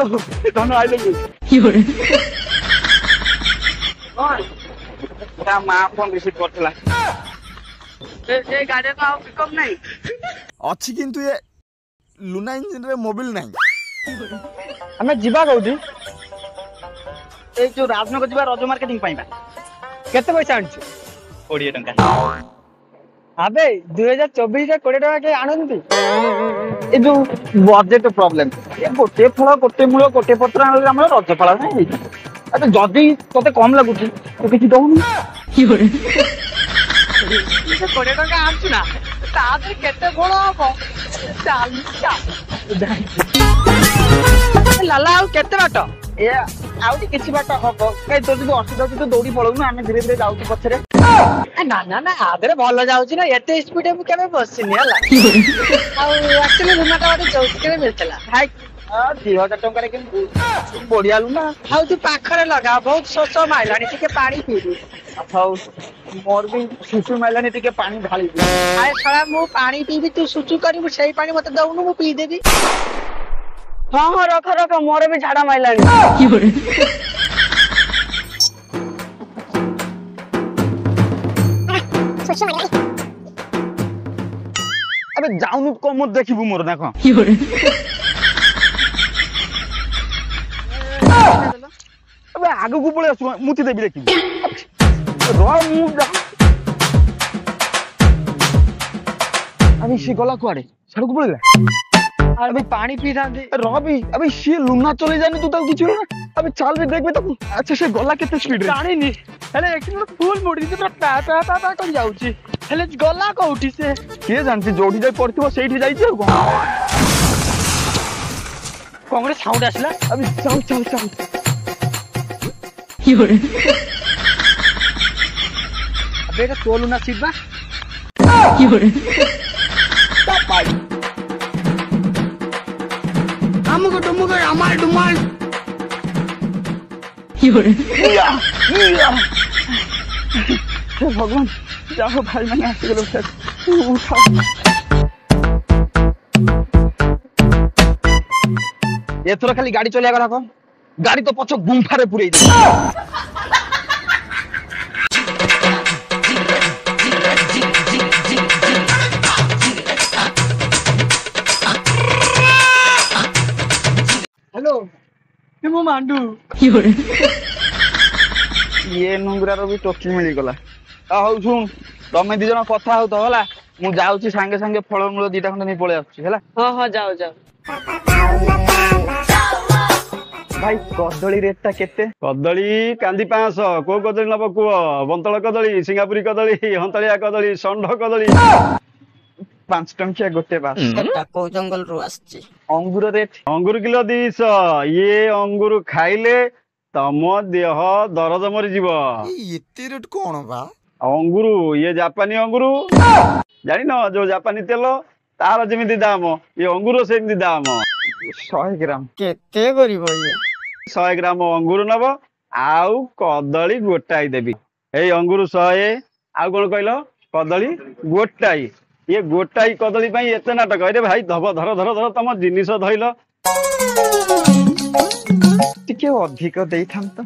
hello धन I love ता मां फोन रिसीव करथला ए गाड़ी का पिकअप नहीं अच्छी किंतु ये लुना इंजन रे मोबिल नहीं हमें जीवा कोठी ए जो राजनगर जीवा रज मार्केटिंग पाइबा केते पैसा आनछु 20 टंका अबे 2024 रे 20 टका के आनंती ए जो बजेट प्रॉब्लम ए गोटे फळ गोटे मूल गोटे पत्र आनले हमर रज फळ नाही अबे जदी तते कम लागुची तो किछि दउन की होरे 20 टका आनछु ना तादे केते बड़ हो 40 लाला आउ केते बाट ए आउटी किछि बाट हबो कई तो जदी असुविधा तो दौड़ी पळौ ना हमें धीरे धीरे जाउछु पछरे ना ना ना आदरे भल जाउछि ना एते स्पीड में केबे बसिनी हला आउ एक्चुअली रुमाटा वाटे जाउछि केबे मिलतला हाय 2000 टंका रे केन बढ़िया लु ना आउ तू पाखरे लगा बहुत सोच माइलानी टिके पानी पीबी हौ मोर भी सुसु माइलानी टिके पानी ढाली आय साला मु पानी पीबी तू सुसु करिबु सेही पानी मते दउनु मु पी देबी हां हां रख रख मोर भी झाड़ा माइलानी की होरे अबे जाउनु कम देखिबु मोर देखो की होरे अबे आगु को पळे आसु मुति देबी देखिबु रो मु अबे सी गला कुआडे साडू को पळेला अबे पानी पी थांदे रवि अबे सी लुना चले जाने तू तो किछु ना अबे चल भी देखबे तो अच्छा से गला केते स्पीड रे जानी नी हेले एक्चुअली फुल मोडी से ता कर जाउची हेले गला कोठी से के जानती जोडी जाई पड़थिबो सेठी जाईची कांग्रेस साउंड आसला अबे चल चल चल की होरे अबे का तोलू ना सीट बा की होरे हमको तुमको हमार डुमाल की होरे भगवान जाओ भाई मैंने आके गेलो उठाओ ये थोड़ा खाली गाड़ी चलेगा रखो गाड़ी तो पछो गुंफारे पुरई दे हेलो मो मांडू ये नुंगरार भी टोकी मिली गला हौ सुन तमे दी जण कथा हो तो हला मु जाउची संगे संगे फळमूल दीटा खंड नै पळे आछी हला हां हां जाओ जाओ भाई कदली रेटटा केते कदली कांदी 500 को कदली नबो को बंतळ कदली सिंगापुरी कदली हंतलिया कदली संढ कदली 5 टंकिया गोटे बास एटा को जंगल रो आछी अंगूर रेट अंगूर किलो 200 ये अंगूर खाइले तम देह दरद मरि जीवो एते रेट कोन बा अंगूर ये जापानी अंगूर जानि न जो जापानी तेल तार जेमिति दाम ये अंगूर सेमिति दाम 100 ग्राम केते करिवो ये 100 ग्राम अंगूर नब आउ कदली गोटाई देबी ए अंगूर 100 आउ कोन कहलो कदली गोटाई ये गोटाई कदली पई एते नाटक अरे भाई धब धर धर धर तम जिनिस धइलो टिके अधिक देई थाम त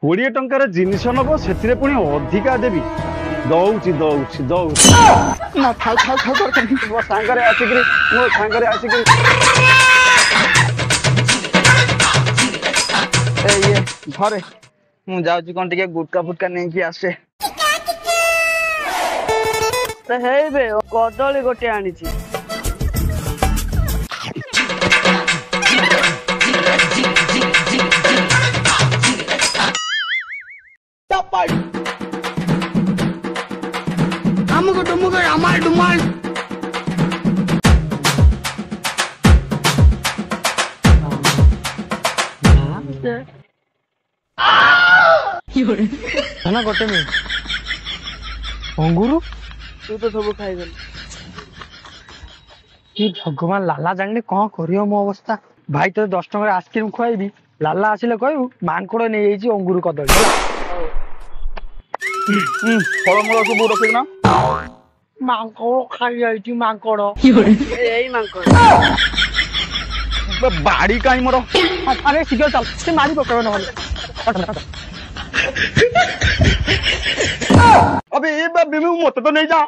20 टंका रे जिनिस नबो सेतिरे पुनी अधिका देबी दौची दौची दौची ना थाउ थाउ थाउ कर मो सांगरे आसी कि मो सांगरे आसी कि ए ये घरे मु जाउची कोन टिके गुटका फुटका नै कि आसे त हेबे कदली गोटे आनी छी हमको तुमको हमार डुमाल धना गोटे में अंगूर तू तो सब खाई गल कि भगवान लाला जाने कौन करियो मो अवस्था भाई तो 10 टंका आइसक्रीम खुआइबी लाला आसिले कहू मांकड़ नै एजी अंगूर कदली फलमूल सब रखी ना मांकड़ खाई जाइछि मांकड़ एई मांकड़ ବାଡି କାଇଁ ମୋର ଆରେ ଶୀଘ୍ର ଚାଲ ସେ ମାରି ପକେଇବ ନହେଲେ अबे ये बिमू मत तो नहीं जा